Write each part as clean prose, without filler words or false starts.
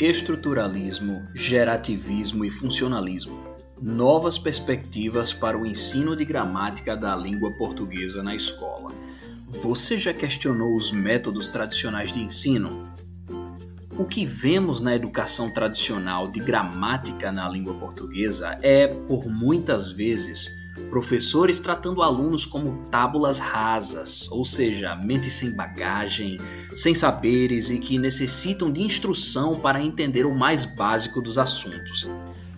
Estruturalismo, gerativismo e funcionalismo. Novas perspectivas para o ensino de gramática da língua portuguesa na escola. Você já questionou os métodos tradicionais de ensino? O que vemos na educação tradicional de gramática na língua portuguesa é, por muitas vezes, professores tratando alunos como tábulas rasas, ou seja, mentes sem bagagem, sem saberes e que necessitam de instrução para entender o mais básico dos assuntos.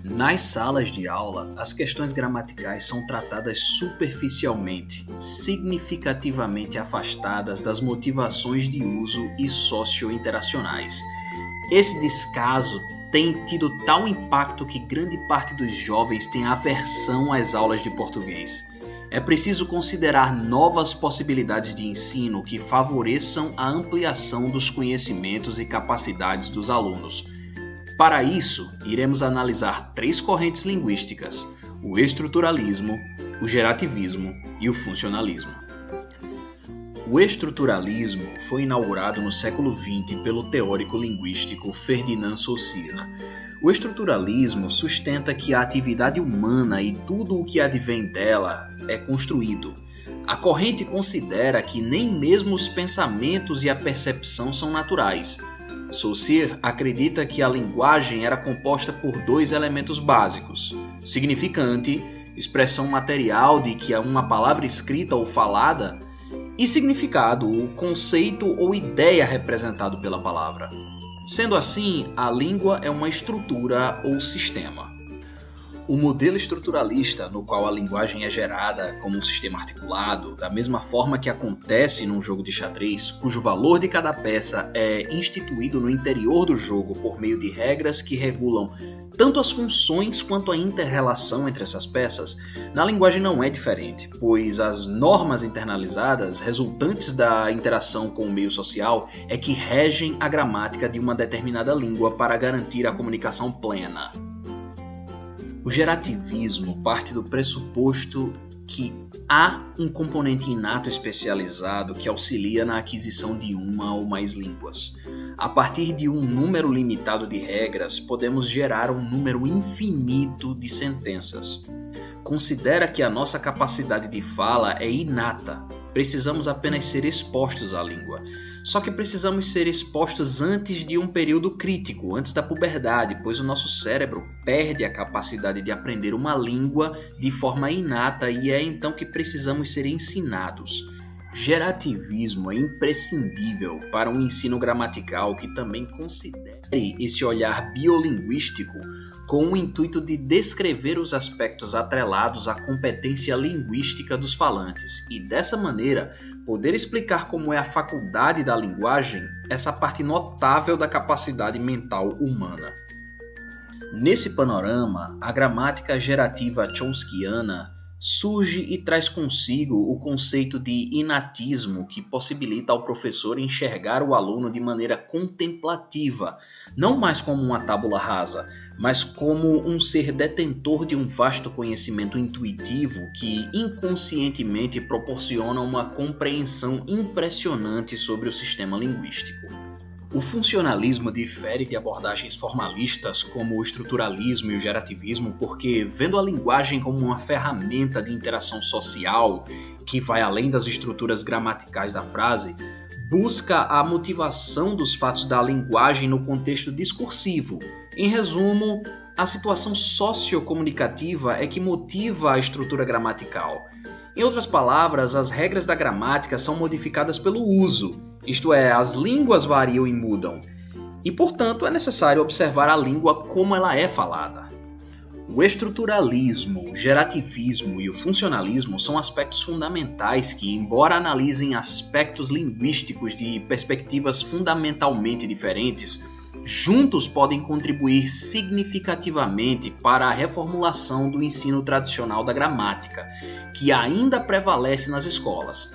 Nas salas de aula, as questões gramaticais são tratadas superficialmente, significativamente afastadas das motivações de uso e socio-interacionais. Esse descaso tem tido tal impacto que grande parte dos jovens tem aversão às aulas de português. É preciso considerar novas possibilidades de ensino que favoreçam a ampliação dos conhecimentos e capacidades dos alunos. Para isso, iremos analisar 3 correntes linguísticas: o estruturalismo, o gerativismo e o funcionalismo. O estruturalismo foi inaugurado no século XX pelo teórico linguístico Ferdinand Saussure. O estruturalismo sustenta que a atividade humana e tudo o que advém dela é construído. A corrente considera que nem mesmo os pensamentos e a percepção são naturais. Saussure acredita que a linguagem era composta por 2 elementos básicos: significante, expressão material de que uma palavra escrita ou falada, e significado, o conceito ou ideia representado pela palavra. Sendo assim, a língua é uma estrutura ou sistema. O modelo estruturalista, no qual a linguagem é gerada como um sistema articulado, da mesma forma que acontece num jogo de xadrez, cujo valor de cada peça é instituído no interior do jogo por meio de regras que regulam tanto as funções quanto a inter-relação entre essas peças, na linguagem não é diferente, pois as normas internalizadas resultantes da interação com o meio social é que regem a gramática de uma determinada língua para garantir a comunicação plena. O gerativismo parte do pressuposto que há um componente inato especializado que auxilia na aquisição de uma ou mais línguas. A partir de um número limitado de regras, podemos gerar um número infinito de sentenças. Considera que a nossa capacidade de fala é inata. Precisamos apenas ser expostos à língua. Só que precisamos ser expostos antes de um período crítico, antes da puberdade, pois o nosso cérebro perde a capacidade de aprender uma língua de forma inata e é então que precisamos ser ensinados. Gerativismo é imprescindível para um ensino gramatical que também considere esse olhar biolinguístico com o intuito de descrever os aspectos atrelados à competência linguística dos falantes e, dessa maneira, poder explicar como é a faculdade da linguagem, essa parte notável da capacidade mental humana. Nesse panorama, a gramática gerativa chomskiana surge e traz consigo o conceito de inatismo, que possibilita ao professor enxergar o aluno de maneira contemplativa, não mais como uma tábula rasa, mas como um ser detentor de um vasto conhecimento intuitivo que inconscientemente proporciona uma compreensão impressionante sobre o sistema linguístico. O funcionalismo difere de abordagens formalistas como o estruturalismo e o gerativismo porque, vendo a linguagem como uma ferramenta de interação social que vai além das estruturas gramaticais da frase, busca a motivação dos fatos da linguagem no contexto discursivo. Em resumo, a situação sociocomunicativa é que motiva a estrutura gramatical. Em outras palavras, as regras da gramática são modificadas pelo uso, isto é, as línguas variam e mudam, e portanto é necessário observar a língua como ela é falada. O estruturalismo, o gerativismo e o funcionalismo são aspectos fundamentais que, embora analisem aspectos linguísticos de perspectivas fundamentalmente diferentes, juntos podem contribuir significativamente para a reformulação do ensino tradicional da gramática, que ainda prevalece nas escolas.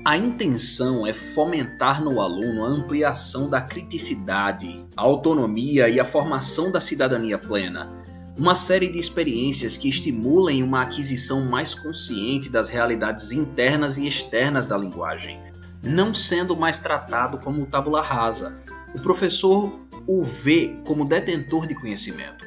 A intenção é fomentar no aluno a ampliação da criticidade, a autonomia e a formação da cidadania plena. Uma série de experiências que estimulem uma aquisição mais consciente das realidades internas e externas da linguagem, não sendo mais tratado como tábula rasa. O professor o vê como detentor de conhecimento.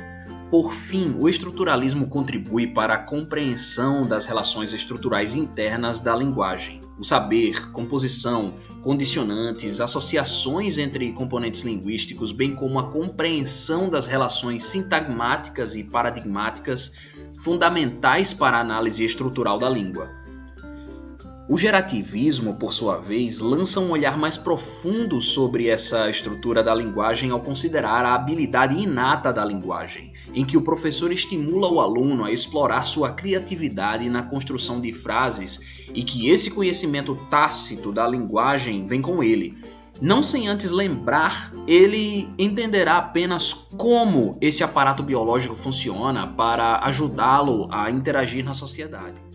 Por fim, o estruturalismo contribui para a compreensão das relações estruturais internas da linguagem. O saber, composição, condicionantes, associações entre componentes linguísticos, bem como a compreensão das relações sintagmáticas e paradigmáticas fundamentais para a análise estrutural da língua. O gerativismo, por sua vez, lança um olhar mais profundo sobre essa estrutura da linguagem ao considerar a habilidade inata da linguagem, em que o professor estimula o aluno a explorar sua criatividade na construção de frases e que esse conhecimento tácito da linguagem vem com ele. Não sem antes lembrar, ele entenderá apenas como esse aparato biológico funciona para ajudá-lo a interagir na sociedade.